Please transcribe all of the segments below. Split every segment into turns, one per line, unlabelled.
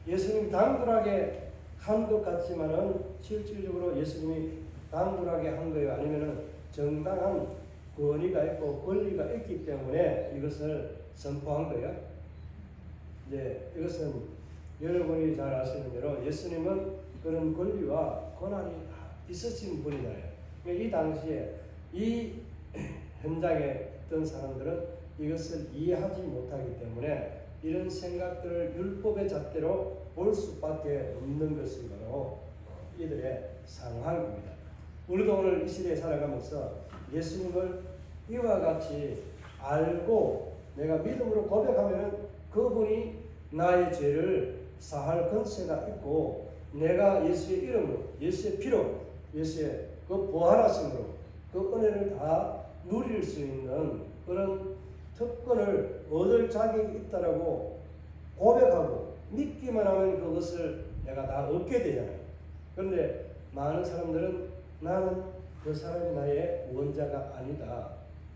예수님이 당돌하게 한 것 같지만은 실질적으로 예수님이 당돌하게 한 거예요? 아니면은 정당한 권위가 있고 권리가 있기 때문에 이것을 선포한 거예요? 이제 이것은 여러분이 잘 아시는 대로 예수님은 그런 권리와 권한이 다 있으신 분이잖아요. 이 당시에 이 현장에 있던 사람들은 이것을 이해하지 못하기 때문에 이런 생각들을 율법의 잣대로 볼 수밖에 없는 것이 바로 이들의 상황입니다. 우리도 오늘 이 시대에 살아가면서 예수님을 이와 같이 알고 내가 믿음으로 고백하면 그분이 나의 죄를 사할 권세가 있고 내가 예수의 이름으로 예수의 피로 예수의 그 부활하심으로 그 은혜를 다 누릴 수 있는 그런 특권을 얻을 자격이 있다라고 고백하고 믿기만 하면 그것을 내가 다 얻게 되잖아요. 그런데 많은 사람들은 나는 그 사람이 나의 구원자가 아니다.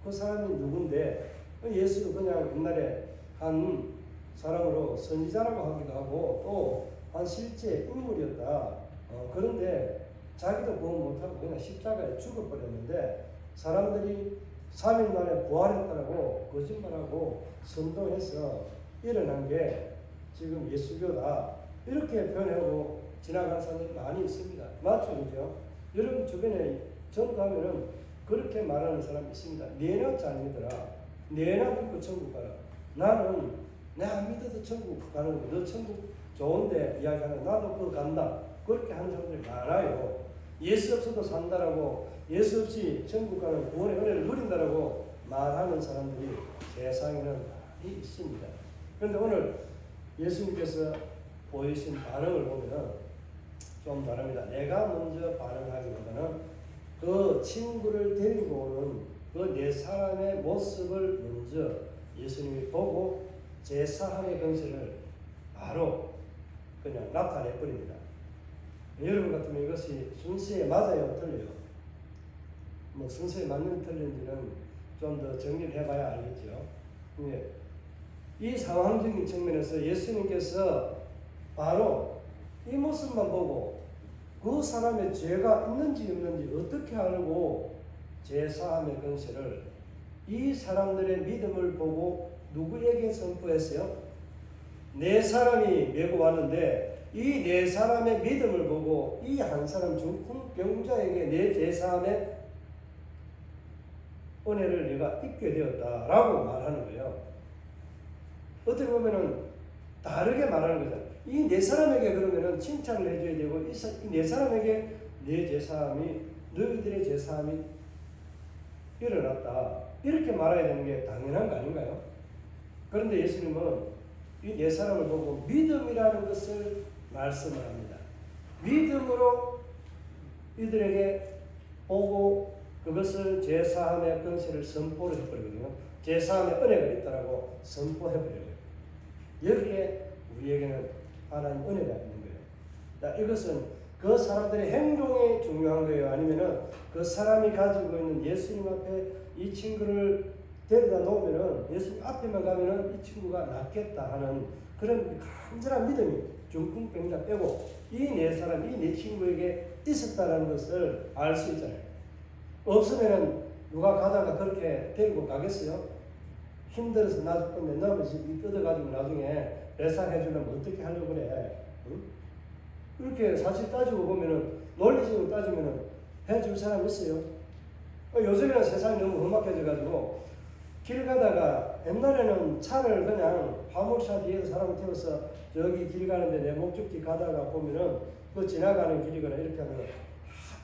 그 사람이 누군데 예수도 그냥 옛날에 한 사람으로 선지자라고 하기도 하고 또 한 실제 인물이었다. 그런데 자기도 구원 못하고 그냥 십자가에 죽어버렸는데 사람들이 3일 만에 부활했다고 거짓말하고 선동해서 일어난 게 지금 예수교다. 이렇게 표현하고 지나간 사람이 많이 있습니다. 맞죠? 그죠? 여러분 주변에 전가면은 그렇게 말하는 사람이 있습니다. 내나 잘 믿어라. 내나 믿고 천국 가라. 나는 내가 믿어도 천국 가는 거. 너 천국 좋은데 이야기하는 나도 그거 간다. 그렇게 하는 사람들이 많아요. 예수 없어도 산다라고 예수 없이 천국 가는 구원의 은혜를 누린다라고 말하는 사람들이 세상에는 많이 있습니다. 그런데 오늘 예수님께서 보이신 반응을 보면 좀 다릅니다. 내가 먼저 반응하기보다는 그 친구를 데리고 오는 그 네 사람의 모습을 먼저 예수님이 보고 제사함의 권세를 바로 그냥 나타내버립니다. 여러분 같으면 이것이 순서에 맞아요? 틀려요? 뭐 순서에 맞는 틀린지는 좀 더 정리를 해봐야 알겠죠. 이 상황적인 측면에서 예수님께서 바로 이 모습만 보고 그 사람의 죄가 있는지 없는지 어떻게 알고 제사함의 권세를 이 사람들의 믿음을 보고 누구에게 선포했어요? 네 사람이 메고 왔는데 이 네 사람의 믿음을 보고 이 한 사람 중풍병자에게 내 제사함의 은혜를 내가 입게 되었다라고 말하는 거예요. 어떻게 보면은 다르게 말하는 거죠. 이 네 사람에게 그러면은 칭찬을 해줘야 되고 이 네 사람에게 내 제사함이 너희들의 제사함이 일어났다. 이렇게 말해야 되는 게 당연한 거 아닌가요? 그런데 예수님은 이 네 사람을 보고 믿음이라는 것을 말씀을 합니다. 믿음으로 이들에게 보고 그것을 제사함의 권세를 선포를 해버리거든요. 제사함의 은혜가 있다라고 선포해버려요. 여기에 우리에게는 하나님 은혜가 있는 거예요. 자, 이것은 그 사람들의 행동이 중요한 거예요? 아니면은 그 사람이 가지고 있는 예수님 앞에 이 친구를 데려다 놓으면은 예수님 앞에만 가면은 이 친구가 낫겠다 하는 그런 간절한 믿음이 중풍병자 빼고 이 네 사람, 이 네 친구에게 있었다는 것을 알 수 있잖아요. 없으면은 누가 가다가 그렇게 데리고 가겠어요? 힘들어서 놔줄 건데 너무 뜯어가지고 나중에 배상해주려면 어떻게 하려고 그래? 응? 이렇게 사실 따지고 보면은 논리적으로 따지면은 해줄 사람 있어요? 요즘에는 세상이 너무 험악해져가지고 길 가다가 옛날에는 차를 그냥 화물차 뒤에서 사람 태워서 저기 길 가는데 내 목적지 가다가 보면은 그 지나가는 길이거나 이렇게 하면 다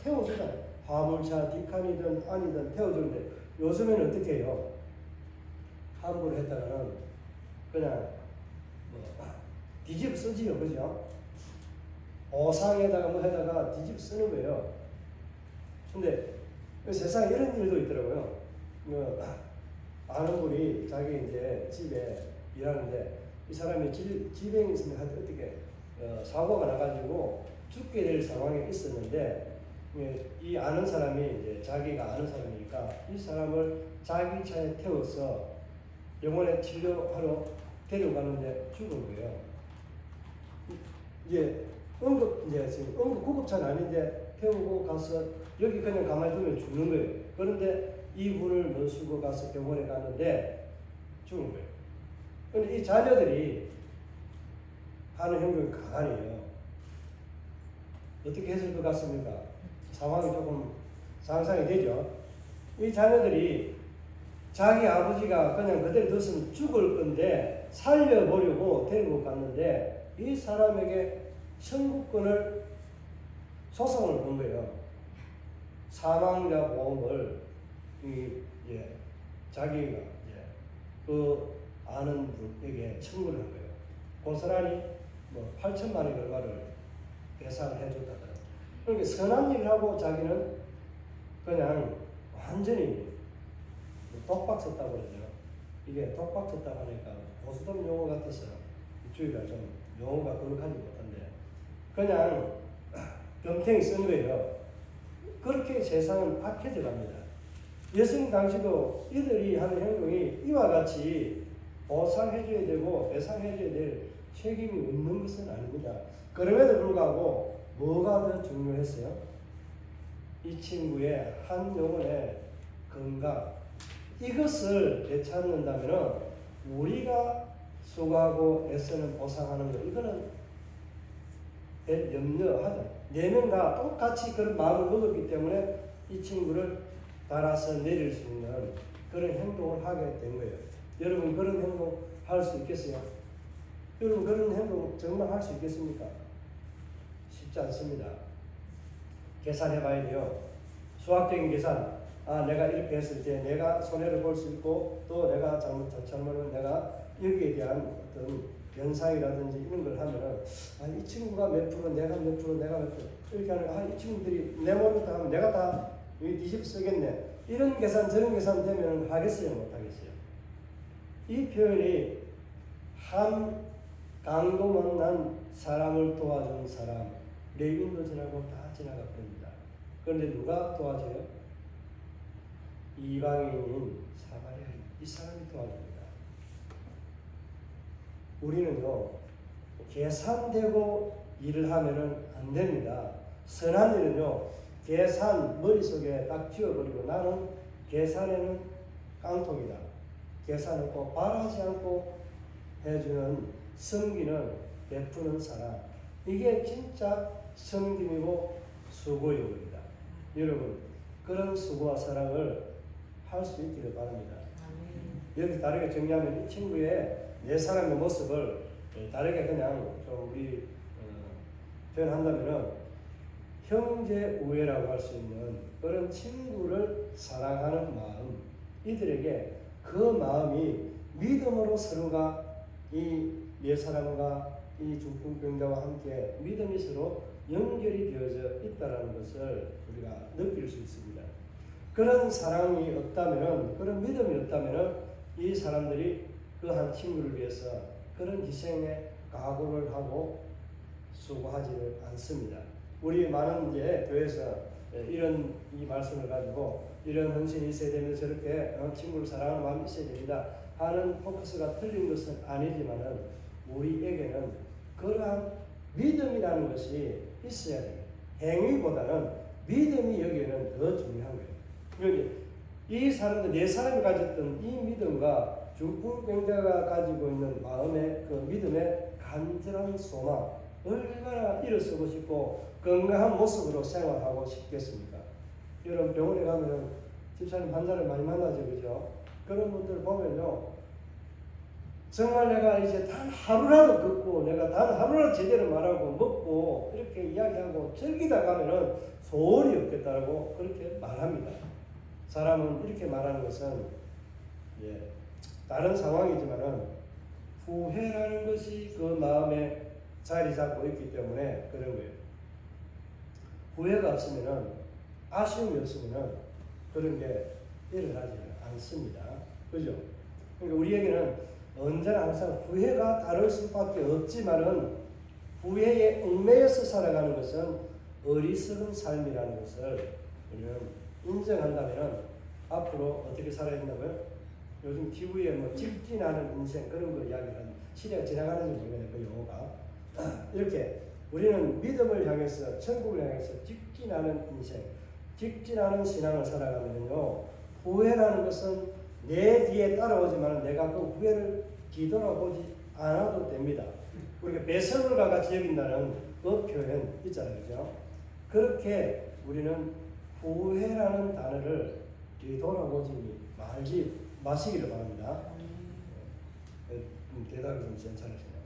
태워주잖아요. 화물차 뒷칸이든 아니든 태워주는데 요즘에는 어떻게 해요? 함부로 했다가는 그냥 뒤집어 쓰지요. 그죠? 오상에다가 뭐 해다가 뒤집어 쓰는 거예요. 근데 세상에 이런 일도 있더라고요. 아는 분이 자기 이제 집에 일하는데 이 사람이 질병이 있으면 어떻게 사고가 나가지고 죽게 될 상황에 있었는데 이 아는 사람이 이제 자기가 아는 사람이니까 이 사람을 자기 차에 태워서 병원에 치료하러 데려가는데 죽은 거예요. 이제 지금 응급 구급차는 아닌데 태우고 가서 여기 그냥 가만히 두면 죽는 거예요. 그런데 이분을 모시고 가서 병원에 갔는데 죽은 거예요. 그런데 이 자녀들이 하는 행동이 가관이에요. 어떻게 했을 것 같습니까? 상황이 조금 상상이 되죠. 이 자녀들이 자기 아버지가 그냥 그대로 뒀으면 죽을 건데 살려보려고 데리고 갔는데 이 사람에게 청구권을 소송을 건 거예요. 사망자 보험을 자기가 그 아는 분에게 청구를 한 거예요. 고스란히 8천만 원의 결과를 배상을 해줬다더라. 그러니까 선한 일을 하고 자기는 그냥 완전히 독박 썼다고 그러죠. 이게 독박 썼다고 하니까 보수동 용어 같아서 주의가 좀 용어가 거룩하지 못한데 그냥 병탱이 쓴 거예요. 그렇게 세상은 악해져 갑니다. 예수님 당시도 이들이 하는 행동이 이와 같이 보상해줘야 되고 배상해줘야 될 책임이 없는 것은 아닙니다. 그럼에도 불구하고 뭐가 더 중요했어요? 이 친구의 한 영혼의 건강, 이것을 되찾는다면 우리가 수고하고 애쓰는 보상하는 것, 이거는 염려하죠. 4명 다 똑같이 그런 마음을 먹었기 때문에 이 친구를 따라서 내릴 수 있는 그런 행동을 하게 된 거예요. 여러분 그런 행동 할 수 있겠어요? 여러분 그런 행동 정말 할 수 있겠습니까? 쉽지 않습니다. 계산해 봐야 돼요. 수학적인 계산. 내가 이렇게 했을 때 내가 손해를 볼 수 있고 또 내가 잘못하면 내가 여기에 대한 어떤 변상이라든지 이런 걸 하면은 이 친구가 몇 프로 내가 몇 프로 내가 몇 프로 이렇게 하는 이 친구들이 내 몸을 다 하면 내가 다 뒤집어 쓰겠네. 이런 계산 저런 계산 되면 하겠어요? 못하겠어요? 이 표현이 한 강도 만난 사람을 도와준 사람 레위인도 지나고 다 지나가 버립니다. 그런데 누가 도와줘요? 이방인인 사마리아인 이 사람이 도와줍니다. 우리는요 계산되고 일을 하면은 안 됩니다. 선한 일은요 계산 머릿속에 딱 쥐어버리고 나는 계산에는 깡통이다. 계산을 꼭 바라지 않고 해주는 섬기는 베푸는 사람, 이게 진짜 섬김이고 수고요입니다. 여러분 그런 수고와 사랑을 할 수 있기를 바랍니다. 여기 다르게 정리하면 이 친구의 내 사람의 모습을 다르게 그냥 좀 우리 표현한다면은 형제 우애라고 할 수 있는 그런 친구를 사랑하는 마음, 이들에게 그 마음이 믿음으로 서로가 이 내 사람과 이 중풍병자와 함께 믿음이 서로 연결이 되어져 있다는 것을 우리가 느낄 수 있습니다. 그런 사랑이 없다면, 그런 믿음이 없다면 이 사람들이 그 한 친구를 위해서 그런 희생에 각오를 하고 수고하지를 않습니다. 우리 많은 이제 교회에서 이런 이 말씀을 가지고 이런 헌신이 있어야 되면 저렇게 친구를 사랑하는 마음이 있어야 됩니다 하는 포커스가 틀린 것은 아니지만은 우리에게는 그러한 믿음이라는 것이 있어야 됩니다. 행위보다는 믿음이 여기에는 더 중요한 거예요. 여기 이 사람들 네 사람이 가졌던 이 믿음과 중풍병자가 가지고 있는 마음의 그 믿음의 간절한 소망, 얼마나 일어서고 싶고 건강한 모습으로 생활하고 싶겠습니까? 여러분 병원에 가면 집사님 환자를 많이 만나죠, 그죠? 그런 분들 보면요, 정말 내가 이제 단 하루라도 걷고 내가 단 하루라도 제대로 말하고 먹고 이렇게 이야기하고 즐기다 가면은 소원이 없겠다고 그렇게 말합니다. 사람은 이렇게 말하는 것은 다른 상황이지만은 후회라는 것이 그 마음에 자리 잡고 있기 때문에 그런 거예요. 후회가 없으면은, 아쉬움이 없으면은 그런 게 일어나지 않습니다. 그죠? 그러니까 우리에게는 언제나 항상 후회가 다를 수밖에 없지만은 후회에 얽매여서 살아가는 것은 어리석은 삶이라는 것을 우리는 인정한다면 앞으로 어떻게 살아야 된다고요? 요즘 TV에 뭐 직진하는 인생 그런 거 이야기하는 시대가 지나가는지 모르겠네요. 그 용어가 이렇게 우리는 믿음을 향해서 천국을 향해서 직진하는 인생, 직진하는 신앙을 살아가면요, 후회라는 것은 내 뒤에 따라오지만 내가 그 후회를 뒤돌아보지 않아도 됩니다. 우리가 배설물과 같이 여긴다는 그 표현 있잖아요, 그죠? 그렇게 우리는 후회라는 단어를 뒤돌아보지 말지 마시기를 바랍니다. 대답이 좀 괜찮으시네요.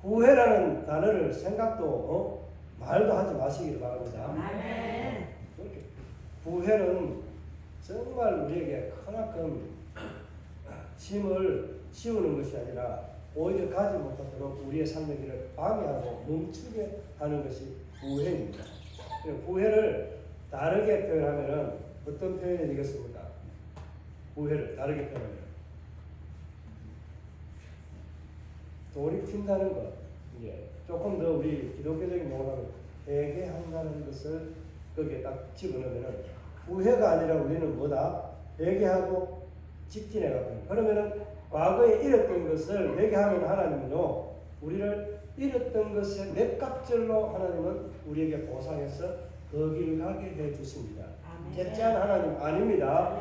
후회라는 단어를 생각도 말도 하지 마시기를 바랍니다. 그렇게 후회는 정말 우리에게 크나큰 짐을 씌우는 것이 아니라 오히려 가지 못하도록 우리의 삶의 길을 방해하고 멈추게 하는 것이 후회입니다. 후회를 다르게 표현하면 어떤 표현이 되겠습니까? 후회를 다르게 표현하면 돌이킨다는 것, 조금 더 우리 기독교적인 용어로 하면 회개한다는 것을 거기에 딱 집어넣으면 후회가 아니라 우리는 뭐다? 회개하고 직진해가거든요. 그러면은 과거에 잃었던 것을 회개하면 하나님은요, 우리를 잃었던 것의 몇 갑절로 하나님은 우리에게 보상해서 그 길 가게 해 주십니다. 개짜한 하나님 아닙니다.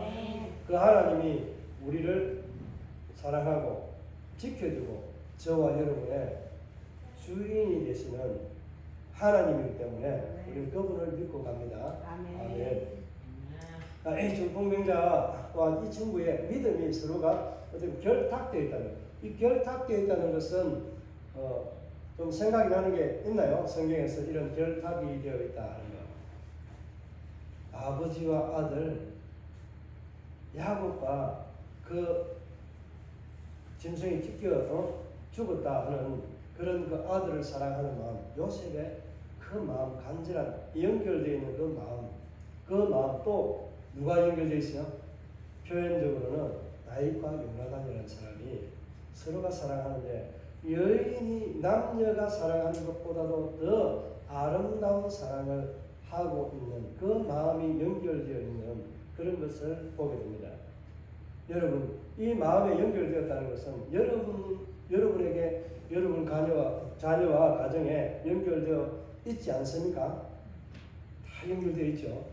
그 하나님이 우리를 사랑하고 지켜주고 저와 여러분의 주인이 되시는 하나님이기 때문에 우리는 그분을 믿고 갑니다. 아멘. 이 중풍병자와 이 친구의 믿음이 서로가 어떻게 결탁되어 있다는, 이 결탁되어 있다는 것은 좀 생각이 나는 게 있나요? 성경에서 이런 결탁이 되어 있다 하는 거. 아버지와 아들 야곱과 그 짐승이 찢겨 죽었다 하는 그런 그 아들을 사랑하는 마음, 요셉의 그 마음, 간절한 연결되어 있는 그 마음 또 누가 연결되어 있어요? 표현적으로는 다윗과 요나단이라는 사람이 서로가 사랑하는데 여인이 남녀가 사랑하는 것보다도 더 아름다운 사랑을 하고 있는 그 마음이 연결되어 있는 그런 것을 보게 됩니다. 여러분, 이 마음에 연결되었다는 것은 여러분에게 여러분 자녀와 가정에 연결되어 있지 않습니까? 다 연결되어 있죠.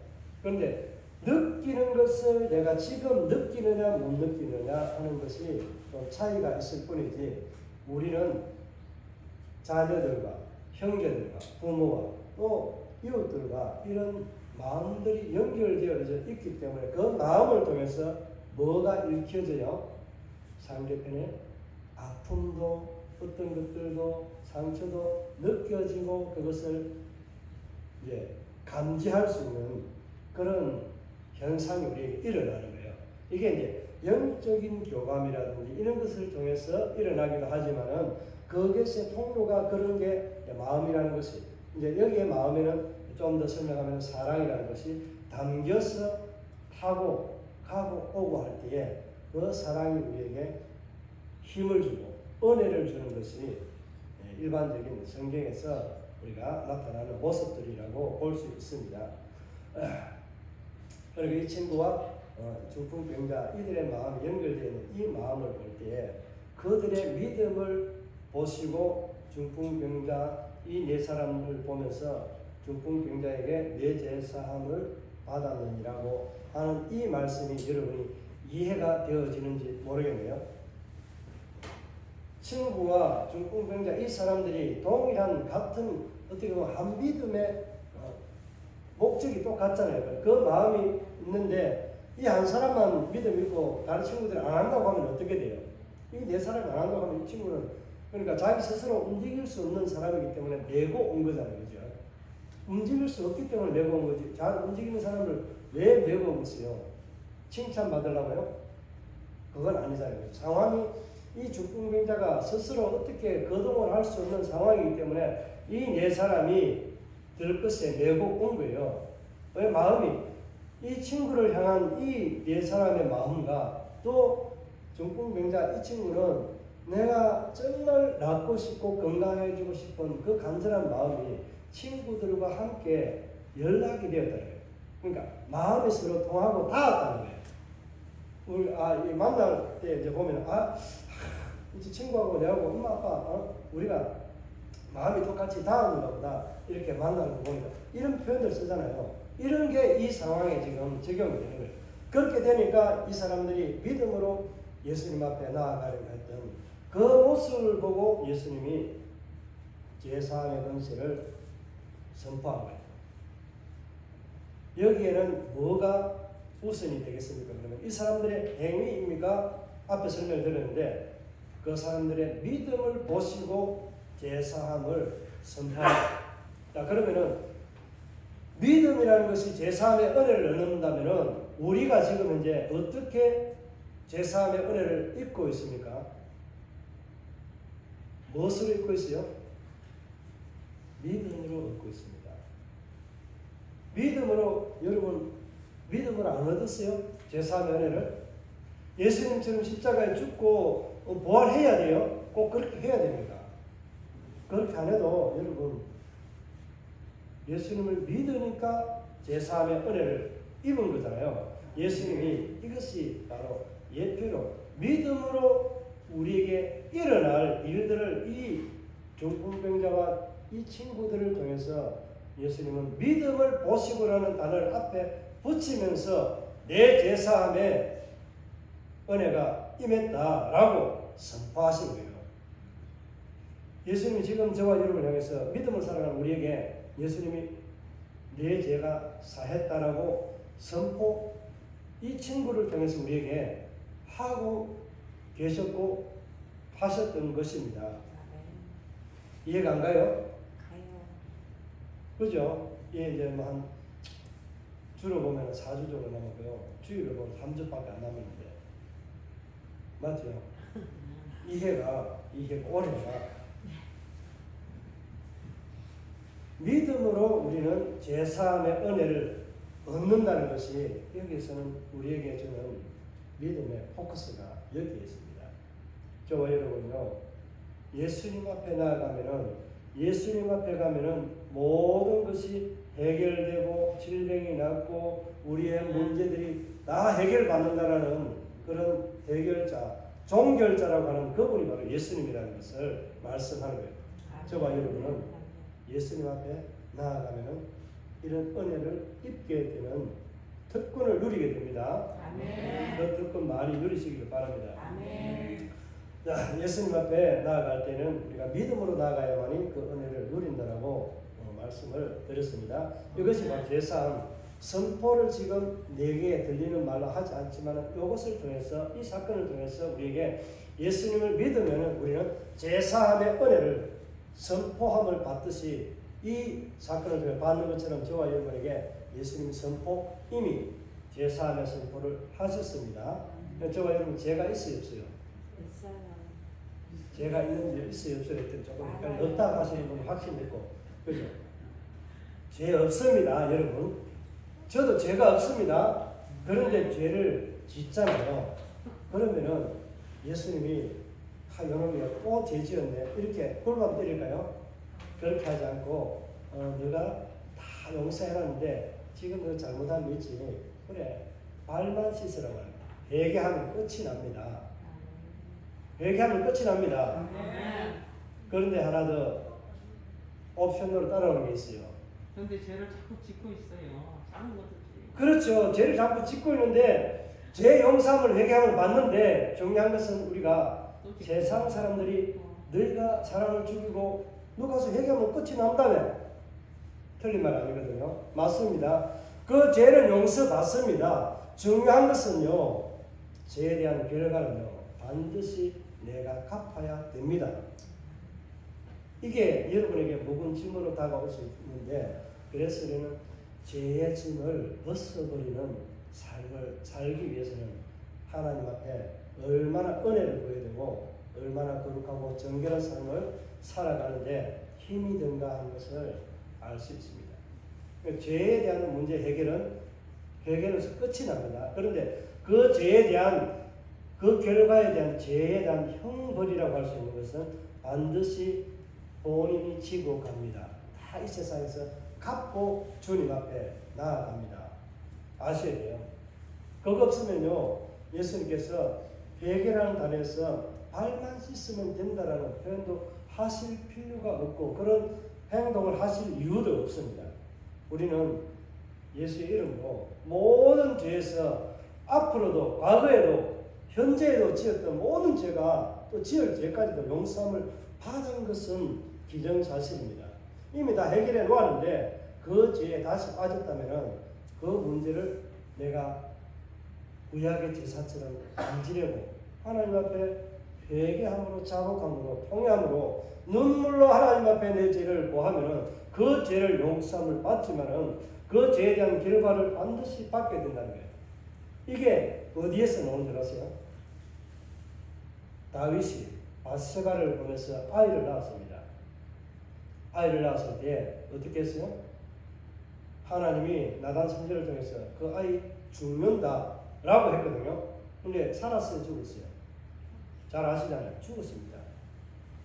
그런데 느끼는 것을 내가 지금 느끼느냐 못 느끼느냐 하는 것이 좀 차이가 있을 뿐이지, 우리는 자녀들과 형제들과 부모와 또 이웃들과 이런 마음들이 연결되어 있기 때문에 그 마음을 통해서 뭐가 읽혀져요? 상대편의 아픔도 어떤 것들도 상처도 느껴지고 그것을 감지할 수 있는 그런 현상이 우리에게 일어나는 거예요. 이게 이제 영적인 교감이라든지 이런 것을 통해서 일어나기도 하지만은 그것의 통로가 그런 게 마음이라는 것이, 이제 여기에 마음에는 좀 더 설명하면 사랑이라는 것이 담겨서 타고 가고 오고 할 때에 그 사랑이 우리에게 힘을 주고 은혜를 주는 것이 일반적인 성경에서 우리가 나타나는 모습들이라고 볼 수 있습니다. 그리고 이 친구와 중풍병자 이들의 마음이 연결되는 이 마음을 볼 때에 그들의 믿음을 보시고 중풍병자 이 네 사람을 보면서 중풍병자에게 내 죄 사함을 받았느니라고 하는 이 말씀이 여러분이 이해가 되어지는지 모르겠네요. 친구와 중풍병자 이 사람들이 동일한 같은 어떻게 보면 한 믿음의 목적이 똑같잖아요. 그 마음이 있는데 이 한 사람만 믿음 있고 다른 친구들이 안 한다고 하면 어떻게 돼요? 이 네 사람이 안 한다고 하면 이 친구는 그러니까 자기 스스로 움직일 수 없는 사람이기 때문에 메고 온 거잖아요. 그죠? 움직일 수 없기 때문에 메고 온 거지. 잘 움직이는 사람을 왜 메고 온 거어요? 칭찬받으려고요? 그건 아니잖아요. 상황이 이 중풍병자가 스스로 어떻게 거동을 할 수 없는 상황이기 때문에 이 네 사람이 들것에 메고 온 거예요. 왜? 마음이 이 친구를 향한 이 네 사람의 마음과 또 중풍병자 이 친구는 내가 정말 낫고 싶고 건강해지고 싶은 그 간절한 마음이 친구들과 함께 연락이 되었다는 거예요. 그러니까 마음이 서로 통하고 닿았다는 거예요. 우리 만날 때 이제 보면 이제 친구하고 내하고 엄마 아빠 우리가 마음이 똑같이 닿았는가 보다 이렇게 만나는 거 보니까 이런 표현들 쓰잖아요. 이런 게 이 상황에 지금 적용이 되는 거예요. 그렇게 되니까 이 사람들이 믿음으로 예수님 앞에 나아가려고 했던 그 모습을 보고 예수님이 제사함의 권세를 선포한 거예요. 여기에는 뭐가 우선이 되겠습니까? 그러면 이 사람들의 행위입니까? 앞에 설명을 드렸는데 그 사람들의 믿음을 보시고 제사함을 선포합니다. 자, 그러면은 믿음이라는 것이 제사함의 은혜를 얻는다면은 우리가 지금 현재 어떻게 제사함의 은혜를 입고 있습니까? 무엇으로 입고 있어요? 믿음으로 얻고 있습니다. 믿음으로, 여러분, 믿음을 안 얻었어요? 제사함의 은혜를? 예수님처럼 십자가에 죽고 부활해야 돼요? 꼭 그렇게 해야 됩니다. 그렇게 안 해도 여러분, 예수님을 믿으니까 제사함의 은혜를 입은 거잖아요. 예수님이 이것이 바로 예표로 믿음으로 우리에게 일어날 일들을 이 중풍병자와 이 친구들을 통해서 예수님은 믿음을 보시고라는 단어를 앞에 붙이면서 내 제사함에 은혜가 임했다라고 선포하신 거예요. 예수님이 지금 저와 여러분을 향해서 믿음을 살아가는 우리에게 예수님이 내 죄가 사했다라고 선포, 이 친구를 통해서 우리에게 하고 계셨고 하셨던 것입니다. 이해가 안 가요? 그죠? 예, 이제 뭐 한 주로 보면 4주 정도 남았고요. 주일을 보면 3주밖에 안 남았는데. 맞죠? 이해가 오래가. 믿음으로 우리는 제사함의 은혜를 얻는다는 것이 여기에서는 우리에게 주는 믿음의 포커스가 여기에 있습니다. 저와 여러분요, 예수님 앞에 나아가면은, 예수님 앞에 가면은 모든 것이 해결되고 질병이 낫고 우리의 문제들이 다 해결받는다라는 그런 해결자, 종결자라고 하는 그분이 바로 예수님이라는 것을 말씀하는 거예요. 저와 여러분은 예수님 앞에 나아가면은 이런 은혜를 입게 되는 특권을 누리게 됩니다. 아멘. 그 특권 많이 누리시길 바랍니다. 아멘. 자, 예수님 앞에 나아갈 때는 우리가 믿음으로 나아가야만이 그 은혜를 누린다라고 말씀을 드렸습니다. 이것이 바로 제사함 선포를 지금 내게 들리는 말로 하지 않지만 이것을 통해서, 이 사건을 통해서 우리에게 예수님을 믿으면 우리는 제사함의 은혜를 선포함을 받듯이 이 사건을 통해 받는 것처럼 저와 여러분에게 예수님 선포, 이미 제사함의 선포를 하셨습니다. 저와 여러분 죄가 있어요, 없어요? 있어요. 죄가 있는지 있어요, 없어요? 했더니 조금 헷갈려. 없다 하시는 분이 확신됐고, 그죠? 죄 없습니다, 여러분. 저도 죄가 없습니다. 그런데 죄를 짓잖아요. 그러면은 예수님이 요놈이가 또 죄 지었네, 이렇게 골반 때릴까요? 그렇게 하지 않고 너가 다 용서해놨는데 지금 너 잘못한 거 있지? 그래, 발만 씻으라고 합니다. 회개하면 끝이 납니다. 회개하면 끝이 납니다. 그런데 하나 더 옵션으로 따라오는 게 있어요.
그런데 죄를 자꾸 짓고 있어요. 작은 것도 죄.
그렇죠. 죄를 자꾸 짓고 있는데 죄 용서함을 회개함을 받는데 중요한 것은 우리가 세상 사람들이 너희가 사람을 죽이고 너 가서 회개하면 끝이 난다며. 틀린 말 아니거든요. 맞습니다. 그 죄는 용서받습니다. 중요한 것은요, 죄에 대한 결과는요, 반드시 내가 갚아야 됩니다. 이게 여러분에게 무거운 짐으로 다가올 수 있는데, 그래서 우리는 죄의 짐을 벗어버리는 삶을 살기 위해서는 하나님 앞에 얼마나 은혜를 보여야 되고 얼마나 거룩하고 정결한 삶을 살아가는데 힘이 든가 하는 것을 알 수 있습니다. 그러니까 죄에 대한 문제 해결에서 끝이 납니다. 그런데 그 죄에 대한, 그 결과에 대한 죄에 대한 형벌이라고 할 수 있는 것은 반드시 본인이 지고 갑니다. 다 이 세상에서 갚고 주님 앞에 나아갑니다. 아셔야 돼요. 그거 없으면요, 예수님께서 회개라는 단어에서 발만 씻으면 된다라는 표현도 하실 필요가 없고 그런 행동을 하실 이유도 없습니다. 우리는 예수의 이름으로 모든 죄에서 앞으로도 과거에도 현재에도 지었던 모든 죄가 또 지을 죄까지도 용서함을 받은 것은 기정사실입니다. 이미 다 해결해 놓았는데 그 죄에 다시 빠졌다면 그 문제를 내가 구약의 제사처럼 안 지내고 하나님 앞에 회개함으로 자복함으로 통회함으로 눈물로 하나님 앞에 내 죄를 고하면은 그 죄를 용서함을 받지만은 그 죄에 대한 결과를 반드시 받게 된다는 거예요. 이게 어디에서 나온 줄 아세요? 다윗이 바세바를 보내서 아이를 낳았습니다. 아이를 낳았을 때 어떻게 했어요? 하나님이 나단 선지자를 통해서 그 아이 죽는다 라고 했거든요. 근데 살았어요? 죽었어요? 잘 아시잖아요. 죽었습니다.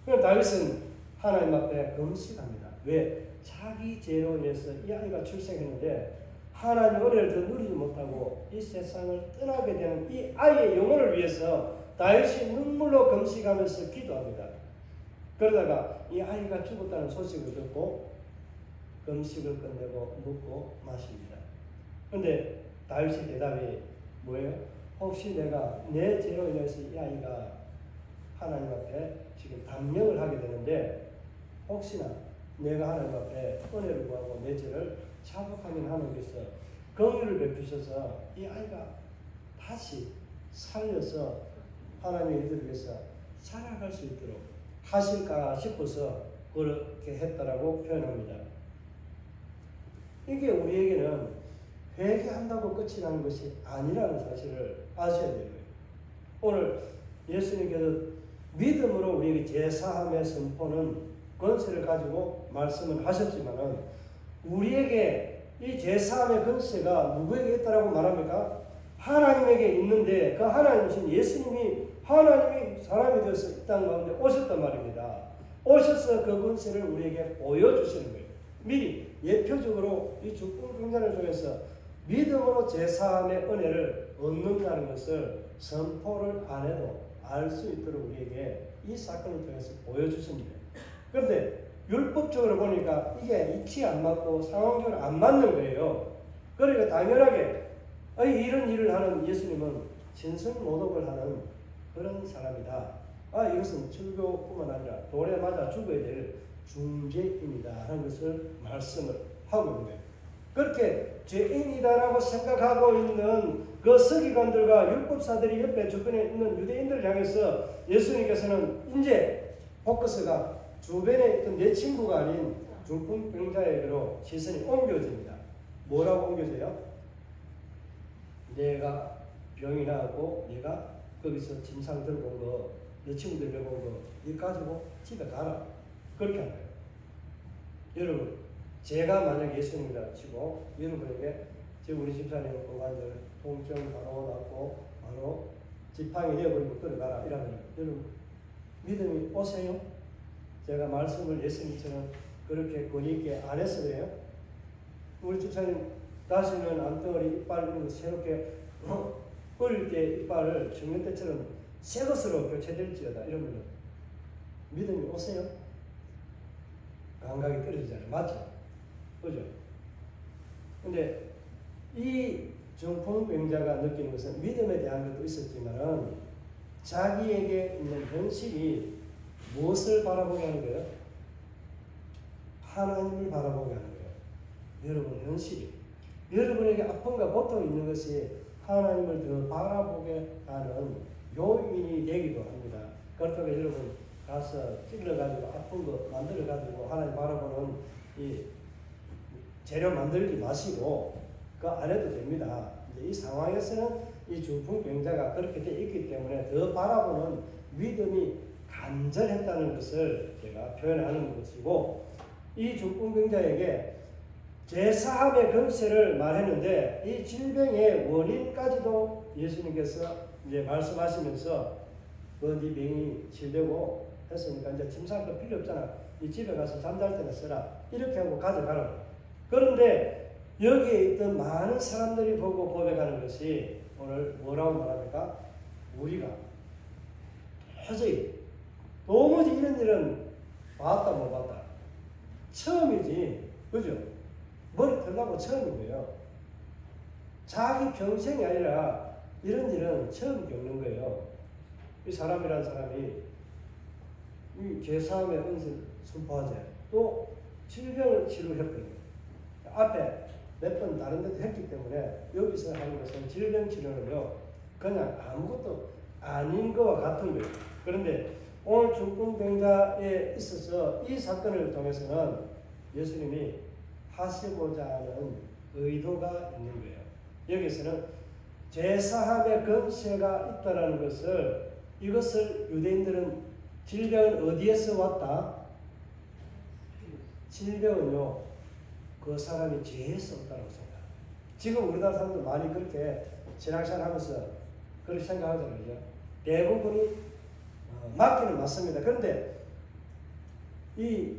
그럼 다윗은 하나님 앞에 금식합니다. 왜? 자기 죄로 인해서 이 아이가 출생했는데 하나님의 은혜를 더 누리지 못하고 이 세상을 떠나게 되는 이 아이의 영혼을 위해서 다윗이 눈물로 금식하면서 기도합니다. 그러다가 이 아이가 죽었다는 소식을 듣고 금식을 끝내고 먹고 마십니다. 그런데 다윗의 대답이 뭐예요? 혹시 내가 내 죄로 인해서 이 아이가 하나님 앞에 지금 단명을 하게 되는데 혹시나 내가 하나님 앞에 은혜를 구하고 내 죄를 자복하면 하나님께서 긍휼을 베푸셔서 이 아이가 다시 살려서 하나님의 일들을 위해서 살아갈 수 있도록 하실까 싶어서 그렇게 했다라고 표현합니다. 이게 우리에게는 회개한다고 끝이 나는 것이 아니라는 사실을 아셔야 돼요. 오늘 예수님께서 믿음으로 우리에게 제사함의 선포는 권세를 가지고 말씀을 하셨지만은 우리에게 이 제사함의 권세가 누구에게 있다라고 말합니까? 하나님에게 있는데 그 하나님이신 예수님이 하나님이 사람이 되어서 이 땅 가운데 오셨단 말입니다. 오셔서 그 권세를 우리에게 보여주시는 거예요. 미리 예표적으로 이 죽음경전을 통해서 믿음으로 제사함의 은혜를 얻는다는 것을 선포를 안 해도 알 수 있도록 우리에게 이 사건을 통해서 보여주십니다. 그런데 율법적으로 보니까 이게 이치 안 맞고 상황적으로 안 맞는 거예요. 그러니까 당연하게 이런 일을 하는 예수님은 신성모독을 하는 그런 사람이다. 이것은 절교뿐만 아니라 돌에 맞아 죽어야 될 중죄인이다 하는 것을 말씀을 하고 있는 거예요. 그렇게 죄인이다라고 생각하고 있는 그 서기관들과 율법사들이 옆에 주변에 있는 유대인들을 향해서 예수님께서는 이제 포커스가 주변에 있던 내 친구가 아닌 중풍병자에게로 시선이 옮겨집니다. 뭐라고 옮겨져요? 내가 병이 나고 내가 거기서 진상 들고 온 거, 내 친구들 들고 온 거, 이거 가지고 집에 가라. 그렇게 하는 거예요. 여러분, 제가 만약 예수님이라 치고 여러분에게 지금 우리 집사님 공간들 통증 바로 낫고 바로 지팡이 내어버리고 끌어가라 이러면 여러분 믿음이 오세요? 제가 말씀을 예수님처럼 그렇게 권위있게 안 해서 그래요? 우리 집사님 다시는 암덩어리 이빨 이런 거 새롭게 어릴 때 이빨을 청년 때처럼 새 것으로 교체될지어다 이러면 믿음이 오세요? 감각이 떨어지잖아요. 맞죠? 그죠? 근데 이 중풍병자가 느끼는 것은 믿음에 대한 것도 있었지만은 자기에게 있는 현실이 무엇을 바라보게 하는 거예요? 하나님을 바라보게 하는 거예요. 여러분 현실이 여러분에게 아픔과 고통이 있는 것이 하나님을 더 바라보게 하는 요인이 되기도 합니다. 그렇다고 여러분 가서 찔러가지고 아픈 거 만들어가지고 하나님 바라보는 이 재료 만들지 마시고 그거 안 해도 됩니다. 이제 이 상황에서는 이 중풍병자가 그렇게 되어 있기 때문에 더 바라보는 믿음이 간절했다는 것을 제가 표현하는 것이고 이 중풍병자에게 제사함의 권세를 말했는데 이 질병의 원인까지도 예수님께서 이제 말씀하시면서 네 병이 치료되고 했으니까 이제 짐 쌀 거 필요 없잖아. 이 집에 가서 잠잘 때나 써라. 이렇게 하고 가져가라. 그런데 여기에 있던 많은 사람들이 보고 고백하는 것이 오늘 뭐라고 말합니까? 우리가 도무지 이런 일은 봤다 못 봤다? 처음이지. 그죠? 머리 털나고 처음인 거예요. 자기 평생이 아니라 이런 일은 처음 겪는 거예요. 이 사람이란 사람이 이 죄사함의 은실 선포하지 또 질병을 치료했거든요. 앞에 몇 번 다른 데도 했기 때문에 여기서 하는 것은 질병 치료는요 그냥 아무것도 아닌 것과 같은 거예요. 그런데 오늘 중풍병자에 있어서 이 사건을 통해서는 예수님이 하시고자 하는 의도가 있는 거예요. 여기서는 죄사함의 권세가 있다는 것을 이것을 유대인들은 질병은 어디에서 왔다? 질병은요 그 사람이 죄에서 왔다고 생각합니다. 지금 우리나라 사람들 많이 그렇게 신앙생활하면서 그렇게 생각하잖아요. 그죠? 대부분이 맞기는 맞습니다. 그런데 이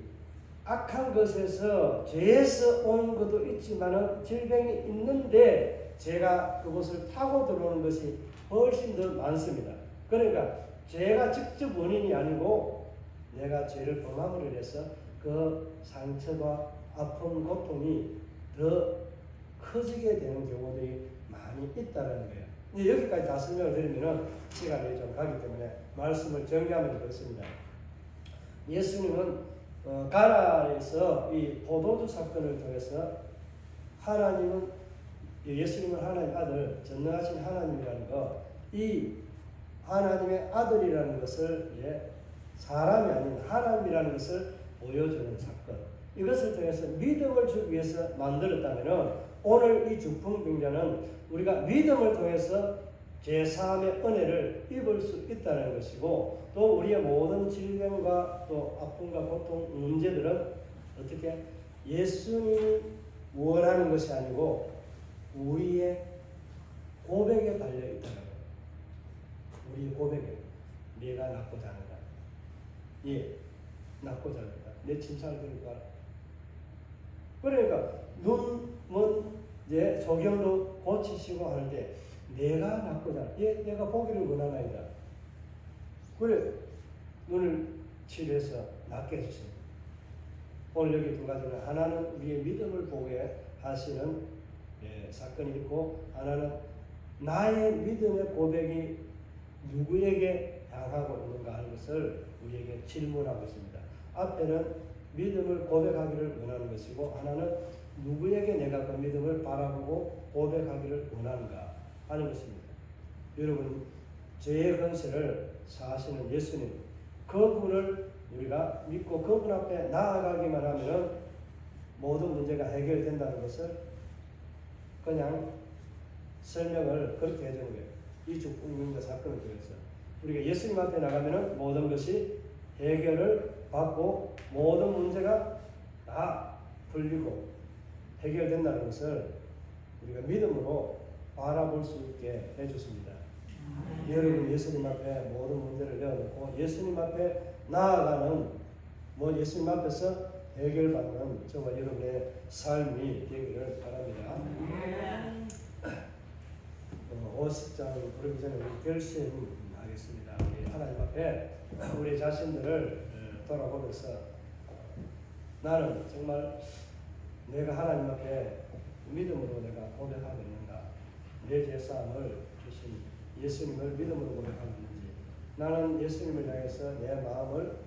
악한 것에서 죄에서 온 것도 있지만은 질병이 있는데 죄가 그것을 타고 들어오는 것이 훨씬 더 많습니다. 그러니까 죄가 직접 원인이 아니고 내가 죄를 범함으로 인해서 그 상처와 아픔, 고통이 더 커지게 되는 경우들이 많이 있다는 거예요. 근데 여기까지 다 설명을 드리면은 시간이 좀 가기 때문에 말씀을 정리하면 그렇습니다. 예수님은 가나안에서 이 포도주 사건을 통해서 하나님은 예수님은 하나님 아들, 전능하신 하나님이라는 것, 이 하나님의 아들이라는 것을 사람이 아닌 하나님이라는 것을 보여주는 사건. 이것을 통해서 믿음을 주기 위해서 만들었다면 오늘 이 중풍병자는 우리가 믿음을 통해서 죄사함의 은혜를 입을 수 있다는 것이고 또 우리의 모든 질병과 또 아픔과 고통 문제들은 어떻게 예수님이 원하는 것이 아니고 우리의 고백에 달려 있다는 거예요. 우리의 고백에 내가 낫고자 하는가? 예, 낫고자 하는가? 내 칭찬을 들을 거라. 그러니까 눈은 소경도 고치시고 하는데 내가 낫고자 하는 내가 보기를 원하나이다. 그래 눈을 치료해서 낫게 해주십니다. 오늘 여기 두 가지는 하나는 우리의 믿음을 보게 하시는 사건이 있고 하나는 나의 믿음의 고백이 누구에게 향하고 있는가 하는 것을 우리에게 질문하고 있습니다. 앞에는 믿음을 고백하기를 원하는 것이고 하나는 누구에게 내가 그 믿음을 바라보고 고백하기를 원하는가 하는 것입니다. 여러분 죄의 권세를 사하시는 예수님 그분을 우리가 믿고 그분 앞에 나아가기만 하면 모든 문제가 해결된다는 것을 그냥 설명을 그렇게 해주는 거예요. 이 중풍병자 사건을 통해서 우리가 예수님 앞에 나가면 모든 것이 해결을 받고 모든 문제가 다 풀리고 해결된다는 것을 우리가 믿음으로 바라볼 수 있게 해줬습니다. 여러분 예수님 앞에 모든 문제를 내어놓고 예수님 앞에 나아가는 예수님 앞에서 해결받는 저와 여러분의 삶이 되기를 바랍니다. 50장 부르기 전에 우리 결심하겠습니다. 우리 하나님 앞에 우리 자신들을 돌아보면서 나는 정말 내가 하나님 앞에 믿음으로 내가 고백하고 있는가? 내 죄사함을 주신 예수님을 믿음으로 고백하고 있는지 나는 예수님을 향해서 내 마음을